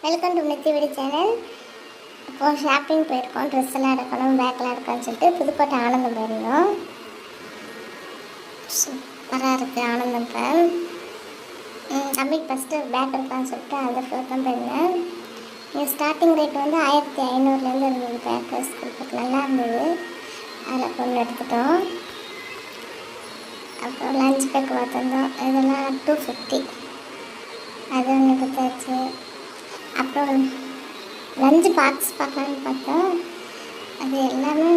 Welcome to NITI வீடு channel. இப்போது shopping போயிருக்கோம், ட்ரெஸ் எல்லாம் எடுக்கணும், பேக்கெலாம் எடுக்கணும்னு சொல்லிட்டு புதுக்கோட்டை ஆனந்தம் போயிருந்தோம். சூப்பராக இருக்குது ஆனந்தம். தம்பிக்கு ஃபஸ்ட்டு பேக் எடுக்கலாம்னு சொல்லிட்டு அந்த ஃப்ளோர் தான் போயிருந்தேன். இங்கே ஸ்டார்டிங் ரேட் வந்து 1500 இருந்தது. பேக்கு ஸ்கூல் பேக் நல்லா இருந்தது, அதில் பொண்ணு எடுத்துட்டோம். அப்புறம் லஞ்ச் பேக் பார்த்துருந்தோம், இதெல்லாம் 250, அது ஒன்று எடுத்தாச்சு. அப்புறம் லஞ்சு பாக்ஸ் பார்க்கலான்னு பார்த்தோம், அது எல்லாமே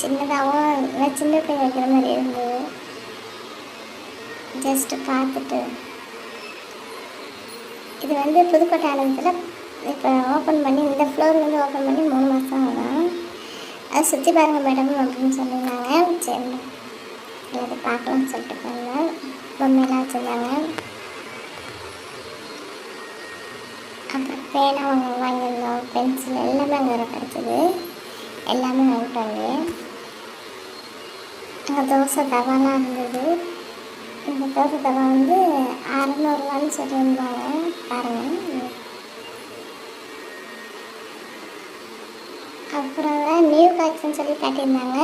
சின்னதாகவும் இல்லை சின்ன பிள்ளை வைக்கிற மாதிரி இருந்தது. ஜஸ்ட்டு பார்த்துட்டு இது வந்து புதுக்கோட்டை ஆனந்தத்தில் இப்போ ஓப்பன் பண்ணி இந்த ஃப்ளோர்லேருந்து ஓப்பன் பண்ணி 3 மாதம் ஆகும். அது சுற்றி பாருங்கள் மேடம் அப்படின்னு சொல்லியிருந்தாங்க. சரி எல்லாத்தையும் பார்க்கலாம்னு சொல்லிட்டு போயிருந்தேன். பொம்மையெல்லாம் வச்சுருந்தாங்க. அப்புறம் பேனா வாங்கியிருந்தோம், பென்சில் எல்லாமே அங்கே வர கிடச்சிது. எல்லாமே வாங்கிட்டாங்க. அங்கே தோசை தவாலாம் இருந்தது. இந்த தோசை தவா வந்து 600 சொல்லியிருந்தாங்க. பாருங்கள். அப்புறம் நியூ கலெக்ஷன் சொல்லி காட்டியிருந்தாங்க.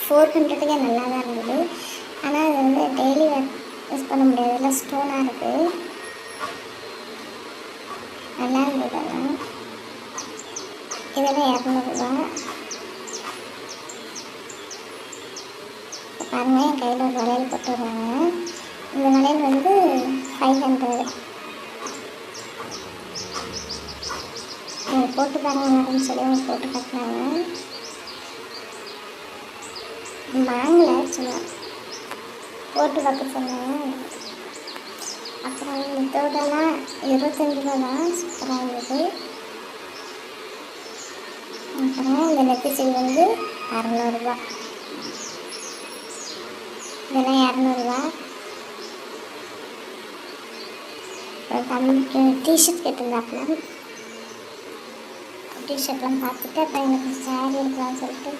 400க்கே நல்லா தான் இருந்தது. ஆனால் அது வந்து டெய்லி யூஸ் பண்ண முடியாது, எல்லாம் ஸ்டோனாக இருக்குது. நல்லா இருந்தது. இதெல்லாம் 200 பாருங்கள். என் கையில் ஒரு வளையல் போட்டுருவாங்க. இந்த வளையல் வந்து 500. போட்டு பாருங்க அப்படின்னு சொல்லி அவங்க போட்டு காட்டினாங்க. வாங்கலை, சும்மா போட்டு பார்க்க சொன்னாங்க. அப்புறம் இதோடலாம் 25 தான். சூப்பராக இருந்தது. அப்புறம் இந்த நெத்திச்சல் வந்து 600. இதெல்லாம் 200. அப்புறம் தம்பிக்கு டிஷர்ட் கேட்டிருந்தாப்புல. டிஷர்ட்லாம் பார்த்துட்டு அப்புறம் எனக்கு சாரீ எடுக்கலாம்னு சொல்லிட்டு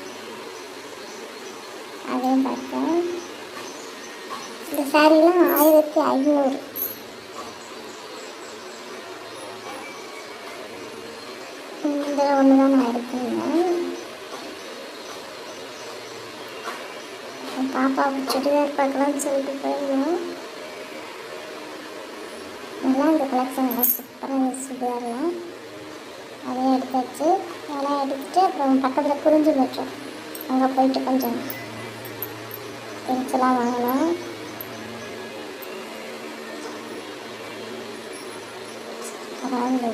அதையும் பார்த்தேன். இந்த சாரீலாம் 1500. இதில் ஒன்று தான் நான் எடுத்துருந்தேன். பாப்பாவுக்கு சுடிதார் பார்க்கலாம்னு சொல்லிட்டு போயிருந்தோம். நல்லா இந்த கலெக்ஷன் நல்லா சூப்பராக இருந்துச்சு. சுடிதார்லாம் அதையும் எடுத்தாச்சு. அதெல்லாம் எடுத்துகிட்டு அப்புறம் பக்கத்தில் குறிஞ்சி வச்சோம். அங்கே போயிட்டு கொஞ்சம் திங்ஸ்லாம் வாங்கினோம். அப்புறம் இந்த